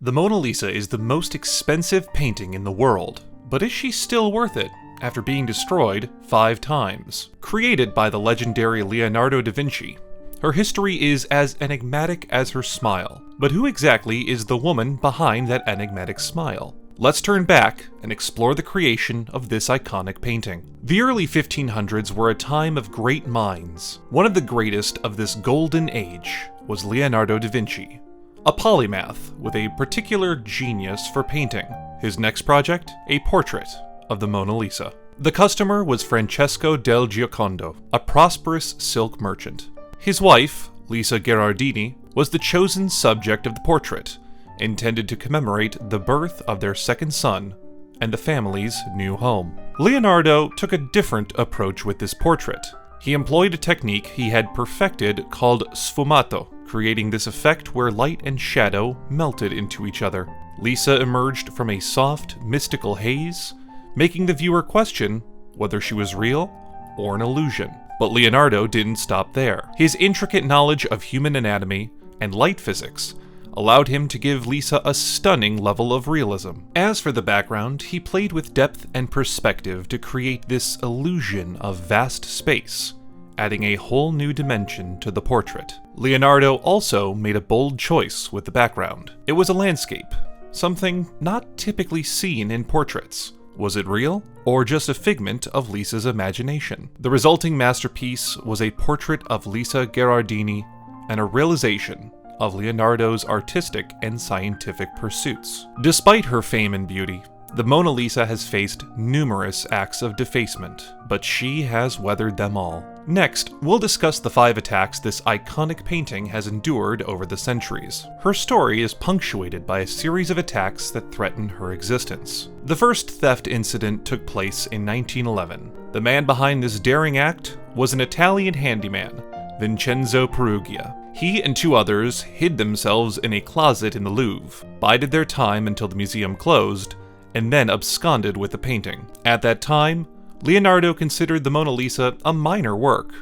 The Mona Lisa is the most expensive painting in the world, but is she still worth it after being destroyed 5 times? Created by the legendary Leonardo da Vinci, her history is as enigmatic as her smile. But who exactly is the woman behind that enigmatic smile? Let's turn back and explore the creation of this iconic painting. The early 1500s were a time of great minds. One of the greatest of this golden age was Leonardo da Vinci, a polymath with a particular genius for painting. His next project, a portrait of the Mona Lisa. The customer was Francesco del Giocondo, a prosperous silk merchant. His wife, Lisa Gherardini, was the chosen subject of the portrait, intended to commemorate the birth of their second son and the family's new home. Leonardo took a different approach with this portrait. He employed a technique he had perfected called sfumato, creating this effect where light and shadow melted into each other. Lisa emerged from a soft, mystical haze, making the viewer question whether she was real or an illusion. But Leonardo didn't stop there. His intricate knowledge of human anatomy and light physics allowed him to give Lisa a stunning level of realism. As for the background, he played with depth and perspective to create this illusion of vast space, adding a whole new dimension to the portrait. Leonardo also made a bold choice with the background. It was a landscape, something not typically seen in portraits. Was it real, or just a figment of Lisa's imagination? The resulting masterpiece was a portrait of Lisa Gherardini and a realization of Leonardo's artistic and scientific pursuits. Despite her fame and beauty, the Mona Lisa has faced numerous acts of defacement, but she has weathered them all. Next, we'll discuss the 5 attacks this iconic painting has endured over the centuries. Her story is punctuated by a series of attacks that threaten her existence. The first theft incident took place in 1911. The man behind this daring act was an Italian handyman, Vincenzo Perugia. He and 2 others hid themselves in a closet in the Louvre, bided their time until the museum closed, and then absconded with the painting. At that time, Leonardo considered the Mona Lisa a minor work,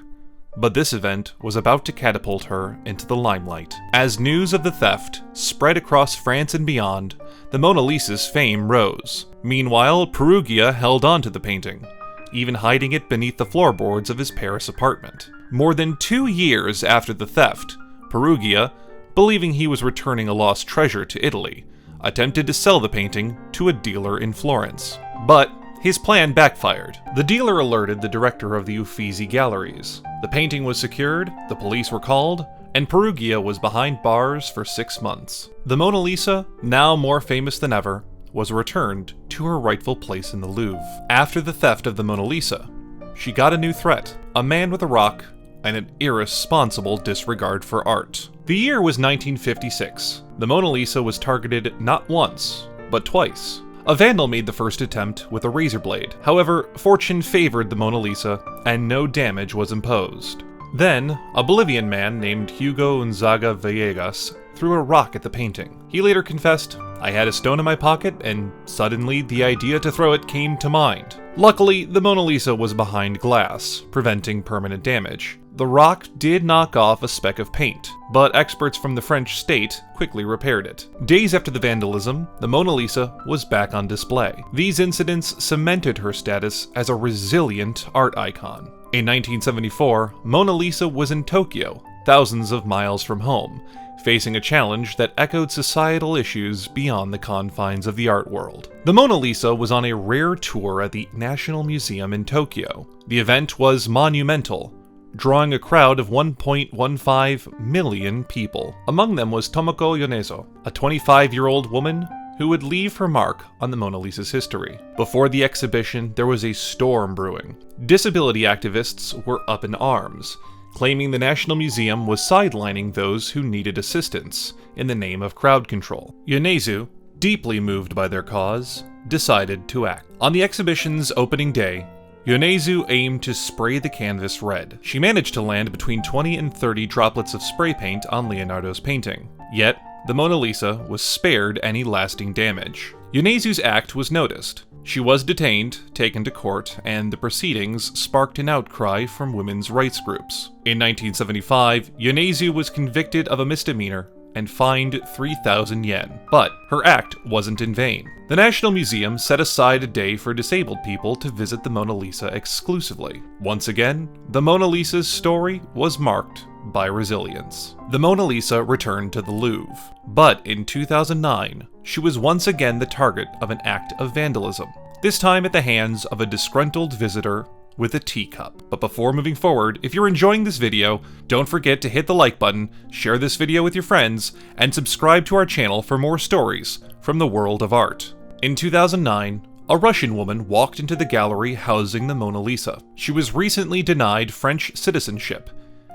but this event was about to catapult her into the limelight. As news of the theft spread across France and beyond, the Mona Lisa's fame rose. Meanwhile, Perugia held on to the painting, even hiding it beneath the floorboards of his Paris apartment. More than 2 years after the theft, Perugia, believing he was returning a lost treasure to Italy, attempted to sell the painting to a dealer in Florence. But his plan backfired. The dealer alerted the director of the Uffizi Galleries. The painting was secured, the police were called, and Perugia was behind bars for 6 months. The Mona Lisa, now more famous than ever, was returned to her rightful place in the Louvre. After the theft of the Mona Lisa, she got a new threat: a man with a rock and an irresponsible disregard for art. The year was 1956. The Mona Lisa was targeted not once, but twice. A vandal made the first attempt with a razor blade. However, fortune favored the Mona Lisa, and no damage was imposed. Then, a Bolivian man named Hugo Unzaga Villegas threw a rock at the painting. He later confessed, "I had a stone in my pocket, and suddenly the idea to throw it came to mind." Luckily, the Mona Lisa was behind glass, preventing permanent damage. The rock did knock off a speck of paint, but experts from the French state quickly repaired it. Days after the vandalism, the Mona Lisa was back on display. These incidents cemented her status as a resilient art icon. In 1974, Mona Lisa was in Tokyo, thousands of miles from home, facing a challenge that echoed societal issues beyond the confines of the art world. The Mona Lisa was on a rare tour at the National Museum in Tokyo. The event was monumental, drawing a crowd of 1.15 million people. Among them was Tomoko Yonezo, a 25-year-old woman who would leave her mark on the Mona Lisa's history. Before the exhibition, there was a storm brewing. Disability activists were up in arms, claiming the National Museum was sidelining those who needed assistance in the name of crowd control. Yonezu, deeply moved by their cause, decided to act. On the exhibition's opening day, Yonezu aimed to spray the canvas red. She managed to land between 20 and 30 droplets of spray paint on Leonardo's painting. Yet, the Mona Lisa was spared any lasting damage. Yonezu's act was noticed. She was detained, taken to court, and the proceedings sparked an outcry from women's rights groups. In 1975, Yonezu was convicted of a misdemeanor and fined 3,000 yen. But her act wasn't in vain. The National Museum set aside a day for disabled people to visit the Mona Lisa exclusively. Once again, the Mona Lisa's story was marked by resilience. The Mona Lisa returned to the Louvre, but in 2009, she was once again the target of an act of vandalism, this time at the hands of a disgruntled visitor with a teacup. But before moving forward, if you're enjoying this video, don't forget to hit the like button, share this video with your friends, and subscribe to our channel for more stories from the world of art. In 2009, a Russian woman walked into the gallery housing the Mona Lisa. She was recently denied French citizenship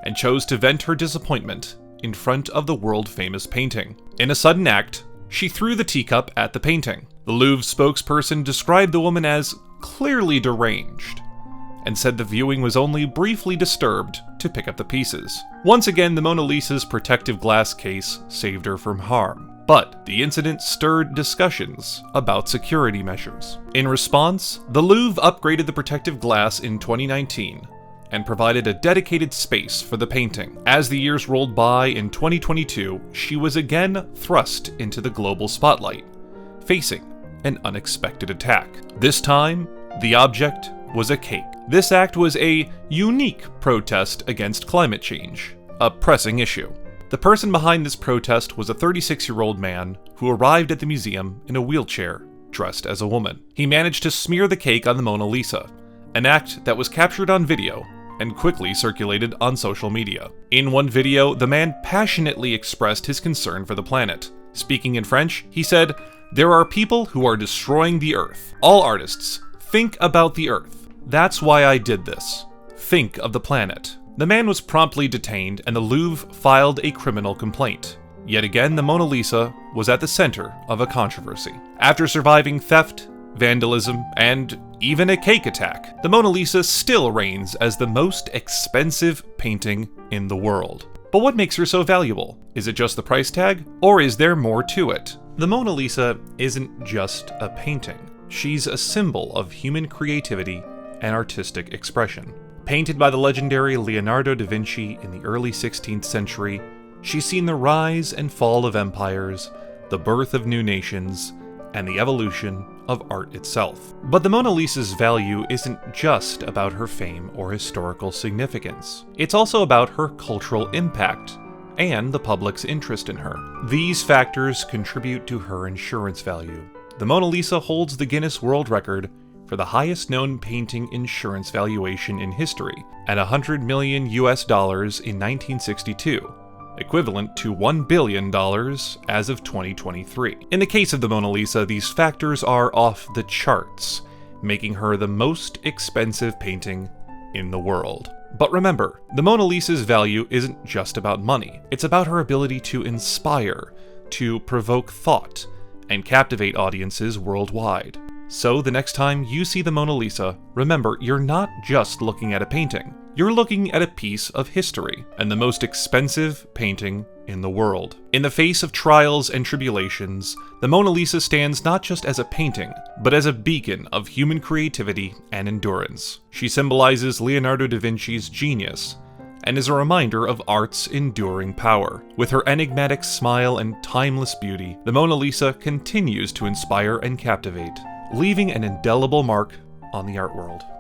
and chose to vent her disappointment in front of the world-famous painting. In a sudden act, she threw the teacup at the painting. The Louvre spokesperson described the woman as clearly deranged and said the viewing was only briefly disturbed to pick up the pieces. Once again, the Mona Lisa's protective glass case saved her from harm, but the incident stirred discussions about security measures. In response, the Louvre upgraded the protective glass in 2019 and provided a dedicated space for the painting. As the years rolled by in 2022, she was again thrust into the global spotlight, facing an unexpected attack. This time, the object was a cake. This act was a unique protest against climate change, a pressing issue. The person behind this protest was a 36-year-old man who arrived at the museum in a wheelchair, dressed as a woman. He managed to smear the cake on the Mona Lisa, an act that was captured on video and quickly circulated on social media. In one video, the man passionately expressed his concern for the planet. Speaking in French, he said, "There are people who are destroying the Earth. All artists, think about the Earth. That's why I did this. Think of the planet." The man was promptly detained and the Louvre filed a criminal complaint. Yet again, the Mona Lisa was at the center of a controversy. After surviving theft, vandalism, and even a cake attack, the Mona Lisa still reigns as the most expensive painting in the world. But what makes her so valuable? Is it just the price tag, or is there more to it? The Mona Lisa isn't just a painting. She's a symbol of human creativity and artistic expression. Painted by the legendary Leonardo da Vinci in the early 16th century, she's seen the rise and fall of empires, the birth of new nations, and the evolution of art itself. But the Mona Lisa's value isn't just about her fame or historical significance. It's also about her cultural impact and the public's interest in her. These factors contribute to her insurance value. The Mona Lisa holds the Guinness World Record for the highest known painting insurance valuation in history at $100 million in 1962. Equivalent to $1 billion as of 2023. In the case of the Mona Lisa, these factors are off the charts, making her the most expensive painting in the world. But remember, the Mona Lisa's value isn't just about money. It's about her ability to inspire, to provoke thought, and captivate audiences worldwide. So the next time you see the Mona Lisa, remember, you're not just looking at a painting. You're looking at a piece of history, and the most expensive painting in the world. In the face of trials and tribulations, the Mona Lisa stands not just as a painting, but as a beacon of human creativity and endurance. She symbolizes Leonardo da Vinci's genius, and is a reminder of art's enduring power. With her enigmatic smile and timeless beauty, the Mona Lisa continues to inspire and captivate, leaving an indelible mark on the art world.